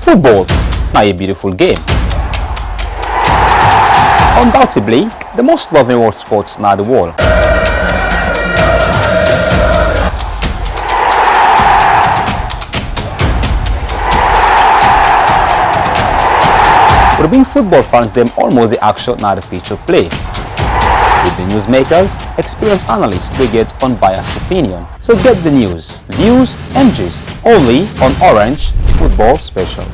Football, not a beautiful game. Undoubtedly, the most loved in world sports now the world. But being football fans, them almost the action now the pitch of play. With the newsmakers, experienced analysts, we get unbiased opinion. So get the news, views and gist only on Orange Football Special.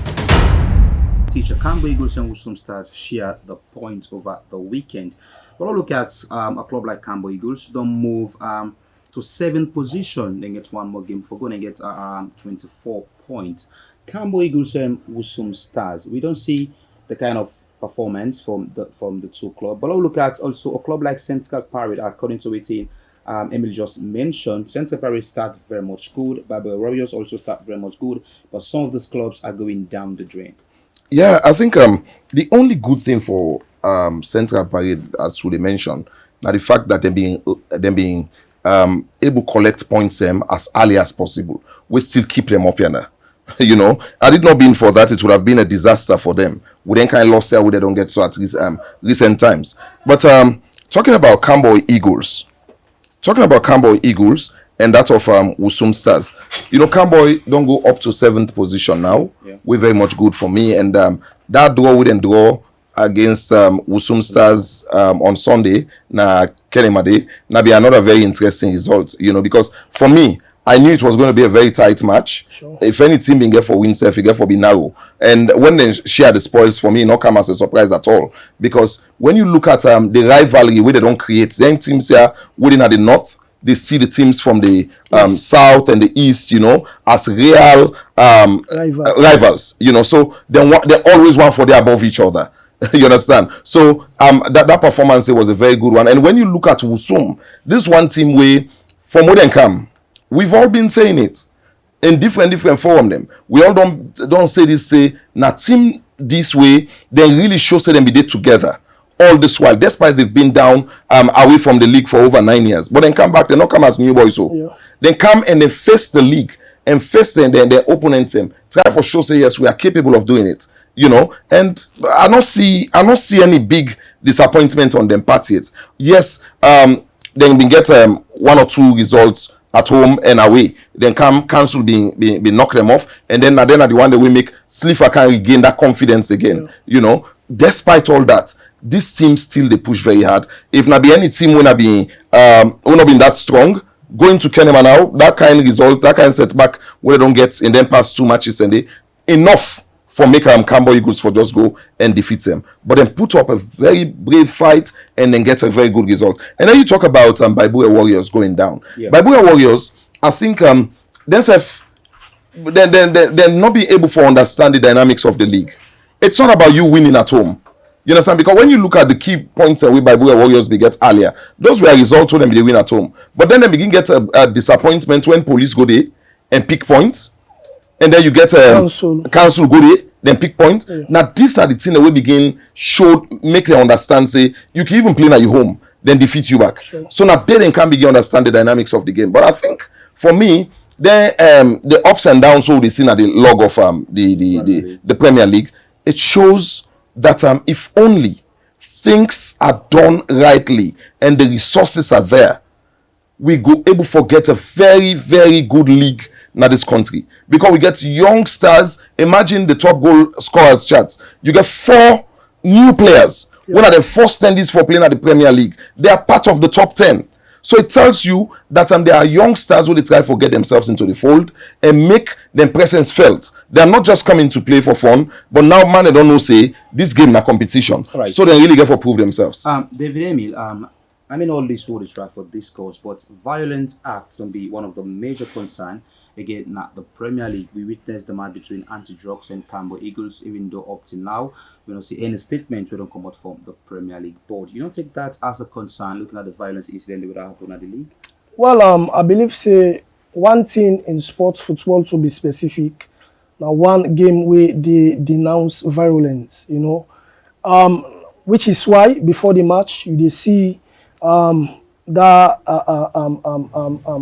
Teacher Cambo Eagles and Wusum Stars share the points over the weekend. But I'll look at a club like Cambo Eagles, don't move to 7th position, then get one more game for going to get 24 points. Cambo Eagles and Wusum Stars, we don't see the kind of performance from the two clubs. But I'll look at also a club like Central Paris, according to it Emil just mentioned. Central Paris start very much good, Bible Warriors also start very much good, but some of these clubs are going down the drain. Yeah, I think the only good thing for Central Paris, as Sule mentioned, now the fact that they're being able to collect points as early as possible, we still keep them up here now. You know, had it not been for that, it would have been a disaster for them. We then kind of lost there, we don't get so at least recent times. But talking about Cambo Eagles and that of Wusum Stars, you know, Cambo don't go up to 7th position now. Yeah. We're very much good for me, and that draw we didn't draw against Wusum Stars on Sunday na Kenemade na be another very interesting result, you know, because for me, I knew it was going to be a very tight match. Sure. If any team being get for win, self, you get for be narrow. And when they share the spoils, for me, not come as a surprise at all. Because when you look at the rivalry where they don't create, then teams here within at the north, they see the teams from the south and the east, you know, as real rivals. You know, so they always want for their above each other. You understand? So that performance was a very good one. And when you look at Wusum, this one team where from where they come, we've all been saying it in different forum them. We all don't say this, say na team this way, they really show say them be there together all this while, despite they've been down away from the league for over 9 years. But then come back, they not come as new boys. So yeah. They come and they face the league and face their opponents and try for sure say yes, we are capable of doing it. You know, and I don't see any big disappointment on them part yet. Yes, then we get 1 or 2 results at home and away, then cancel be knock them off, and then at the one that we make Slipher can regain that confidence again. Yeah. You know, despite all that, this team still they push very hard. If not be any team will not be that strong, going to Kenema now, that kind of result, that kind of setback where they don't get in them past 2 matches and they enough for make Cambo Eagles for just go and defeat them, but then put up a very brave fight and then get a very good result. And then you talk about Bible Warriors going down. Yeah. Bible Warriors, I think they're not being able to understand the dynamics of the league. It's not about you winning at home. You understand? Because when you look at the key points that we Bible Warriors we get earlier, those were results when they win at home. But then they begin get a disappointment when police go there and pick points. And then you get council go there, then pick points. Yeah. Now these are the things that we begin make them understand, say you can even play at your home, then defeat you back. Sure. So now they can begin understand the dynamics of the game. But I think for me, then the ups and downs so they see at the log of the Premier League, it shows that if only things are done rightly and the resources are there, we go able to get a very, very good league in this country. Because we get youngsters. Imagine the top goal scorers charts. You get 4 new players. Yeah. One of the first standings for playing at the Premier League. They are part of the top 10. So it tells you that there are youngsters who they try to get themselves into the fold and make their presence felt. They are not just coming to play for fun, but now man, they don't know say this game na competition. Right. So they really get to prove themselves. David Emil, I mean all this would try for discourse, but violent acts can be one of the major concerns. Again, not the Premier League. We witnessed the match between Anti-Drugs and Cambo Eagles, even though up to now, we don't see any statement we don't come out from the Premier League board. You don't take that as a concern, looking at the violence incident that happened at the league? Well, I believe, say, one thing in sports, football to be specific, now one game where they denounce violence, you know, which is why before the match, you see that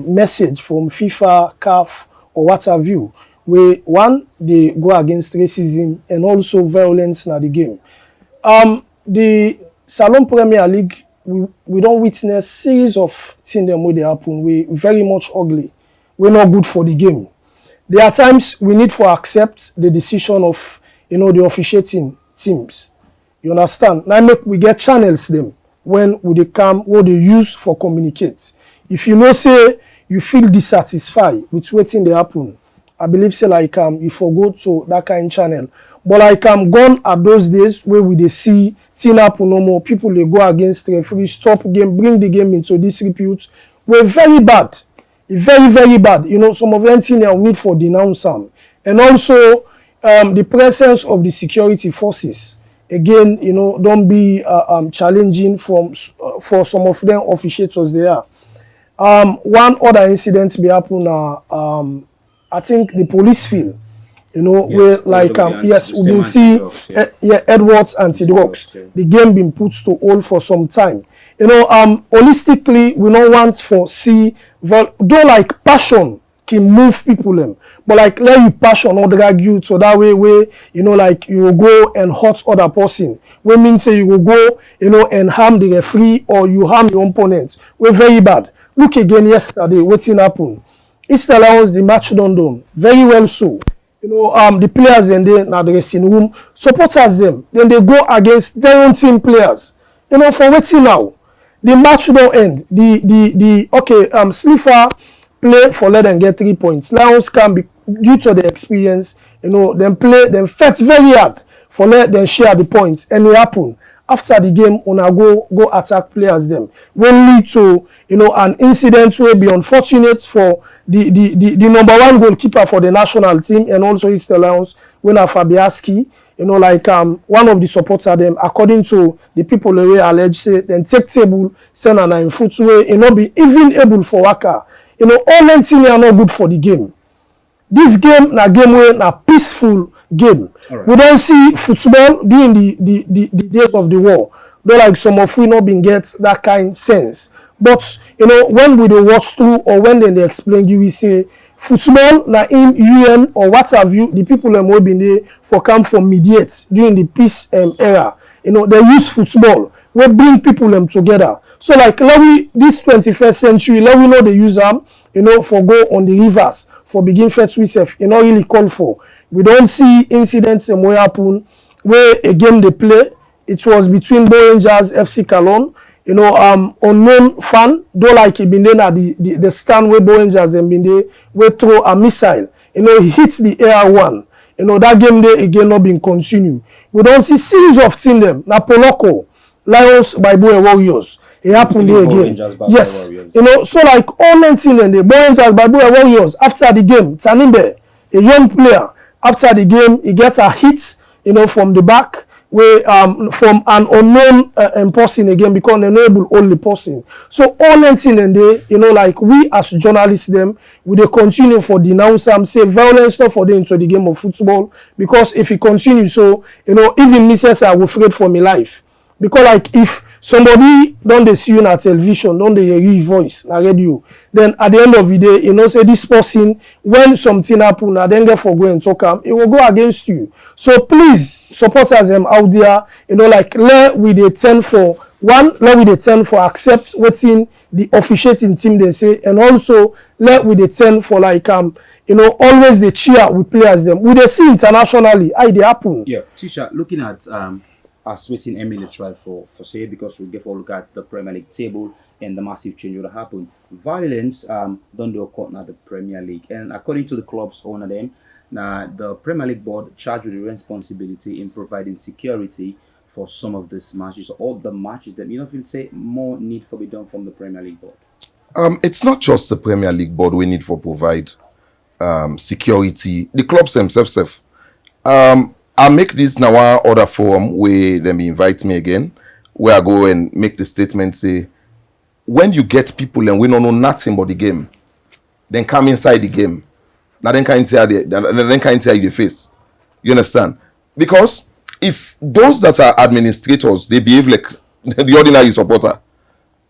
message from FIFA, CAF, or what have you, where one they go against racism and also violence in the game. The Salon Premier League, we don't witness series of things that may happen. We very much ugly. We're not good for the game. There are times we need to accept the decision of the officiating teams. You understand? Now we get channels them when they come, what they use for communicate. If say you feel dissatisfied with waiting they happen, I believe say like you forgo to that kind of channel. But like gone at those days where we they see thing happen no more, people they go against referee, stop game, bring the game into disrepute. We're very bad. Very, very bad. Some of them things they need for denounce them. And also the presence of the security forces. Again, don't be challenging for some of them officiators there. One other incident be happen I think the police field, where like yes, we been see Edwards anti-drugs. The game been put to hold for some time. Holistically, we don't want for see though like passion can move people them, but like let you passion or drag you so that way like you will go and hurt other person. We mean say you will go and harm the referee or you harm your opponent. We're very bad. Look again yesterday, what's happened? S.L.P the match done very well so. The players and they now the dressing room supporters them. Then they go against their own team players. For waiting now. The match don't end. Slipper play for let them get 3 points. Lions can be due to the experience, them fight very hard for let them share the points. And it happen. After the game, go attack players them. Will lead to an incident will be unfortunate for the number one goalkeeper for the national team and also his Lions, winner Fabiaski. One of the supporters them, according to the people who allege say then take table, send an 9 foot way, not be even able for Waka. All men things are not good for the game. This game na game where na peaceful game. Right. We don't see football during the days of the war. Though like some of we not been get that kind of sense. But when we dey watch through or when they explain you, we say football na in UN or what have you, the people them will be there for come for mediate during the peace era. They use football. We bring people them together. So like let we this 21st century, let we know they use them, for go on the rivers, for begin first we self, not really call for. We don't see incidents where happen where a game they play. It was between Bo Rangers, FC Cologne, unknown fan, though like he been there at the stand where Bo Rangers and been there, where throw a missile, he hits the air one. That game there again not been continued. We don't see series of team them. Napoloco, Lions by Boy Warriors. It happened there again. Yes. So like all men team them, the Bo Rangers by Boy Warriors after the game, Tanimbe, a young player, after the game, he gets a hit, from the back, where from an unknown person again, because they're not able only person. So all anything and they, like we as journalists them, we they continue for denounce them, say violence not for them into the game of football, because if it continues, so even me says I will afraid for my life. Because like if somebody don't they see you on television, don't they hear your voice na radio, then at the end of the day, say this person, when something happen, I then get for go and talk it will go against you. So please, supporters them out there, like let we they tend for accept what's in the officiating team they say, and also let we they tend for like always the cheer we players them. We they see internationally, how they happen. Yeah, teacher, looking at as waiting Emily tried for say, because we get a look at the Premier League table and the massive change that happened. Violence don't do occur now the Premier League, and according to the club's owner them, now the Premier League board charged with the responsibility in providing security for some of these matches, all the matches that feel say more need for be done from the Premier League board. It's not just the Premier League board we need for provide security. The clubs themselves. I make this now one other forum where them invite me again, where I go and make the statement say, when you get people and we don't know nothing about the game, then come inside the game. Now then can't tell you the face. You understand? Because if those that are administrators they behave like the ordinary supporter,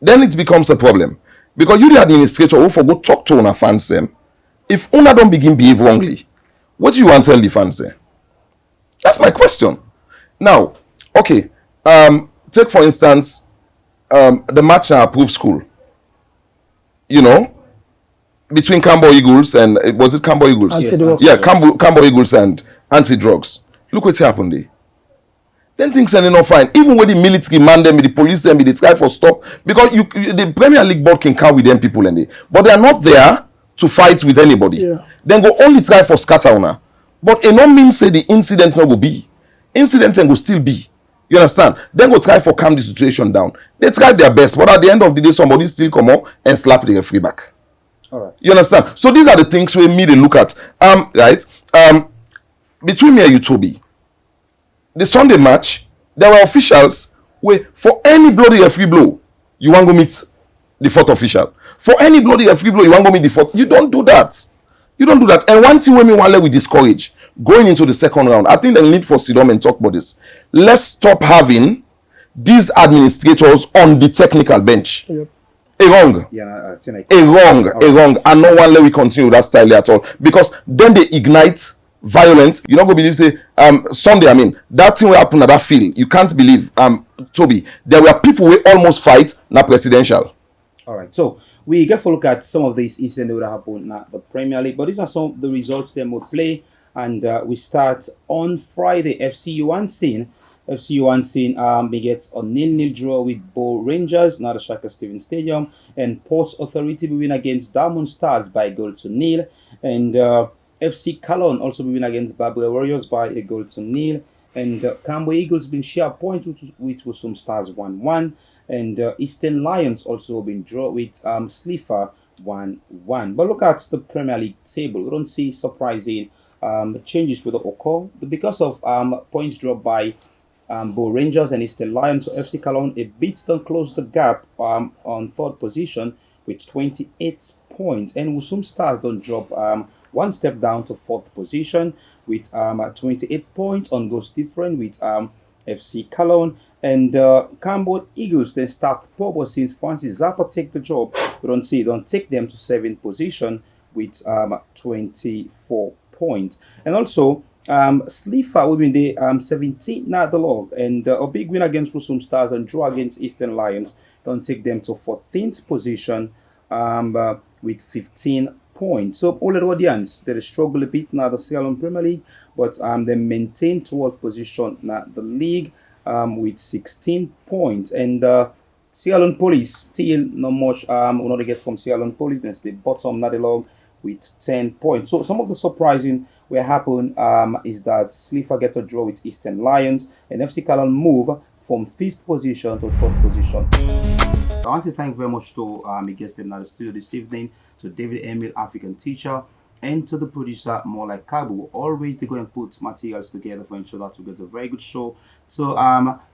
then it becomes a problem. Because you the administrator who for go talk to una fans them, if una don't begin behave wrongly, What do you want to tell the fans there? That's my question. Now, okay, take for instance the match at Approved School. You know, between Cambo Eagles and was it Cambo Eagles? Anti-drugs. Yeah, Cambo Eagles and anti-drugs. Look what happened there. Then things are not fine. Even when the military man them, the police them, they try for stop because the Premier League board can come with them people and they, but they are not there to fight with anybody. Yeah. Then go only try for scatter now. But it not mean say the incident not go be. Incident can go still be. You understand? Then go try for calm the situation down. They try their best, but at the end of the day, somebody still come up and slap the referee back. All right. You understand? So these are the things we need to look at. Right? Between me and you, Toby, the Sunday match, there were officials where for any bloody referee blow, you want to meet the fourth official. For any bloody referee blow, you want to meet the fourth. You don't do that. You don't do that. And one thing when me want to we discourage going into the second round, I think the need for sit down and talk about this. Let's stop having these administrators on the technical bench. Yep. Wrong. Yeah, Wrong. And no one let we continue that style at all. Because then they ignite violence. You don't go believe say Sunday, I mean, that thing will happen at that field. You can't believe Toby. There were people who almost fight na presidential. All right. So we get to look at some of these incidents that happen in the Premier League, but these are some of the results they would play. And we start on Friday. FC Uansing they get a 0-0 draw with Bow Rangers, not the Shaka Stevens Stadium, and Ports Authority will win against Diamond Stars by 1-0, and FC Cologne also will win against Babel Warriors by 1-0, and Cambo Eagles been share point with some Stars 1-1, and Eastern Lions also been draw with Slifa 1-1. But look at the Premier League table. We don't see surprising changes with the occur because of points dropped by Bow Rangers and Eastern Lions. So FC Cologne a bit still close the gap on third position with 28 points, and Wusum Stars don't drop one step down to fourth position with 28 points on goals different with FC Cologne. And Cambo Eagles then start poor, but since Francis Zappa take the job, we don't take them to seventh position with 24 points. And also Slifa will be the 17th now the log, and a big win against Wusum Stars and draw against Eastern Lions don't take them to 14th position with 15 points. So all the audience they struggle a bit now the C.L.P Premier League, but they maintain 12th position now the league with 16 points. And C.L.P Police still not much will not get from C.L.P Police. That's the bottom now the log with 10 points. So some of the surprising what happened is that Slifa get a draw with Eastern Lions, and FC Cologne move from 5th position to 3rd position. I want to thank very much to my guests in the studio this evening, to David Emil, African teacher, and to the producer, more like Kabu. Always they go and put materials together for ensure that we get a very good show. So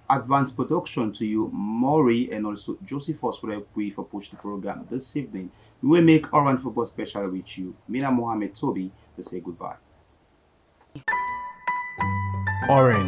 advanced production to you, Maury, and also Josephus for push the program this evening. We will make Orange Football Special with you. Mina Mohammed Toby to say goodbye. Orange.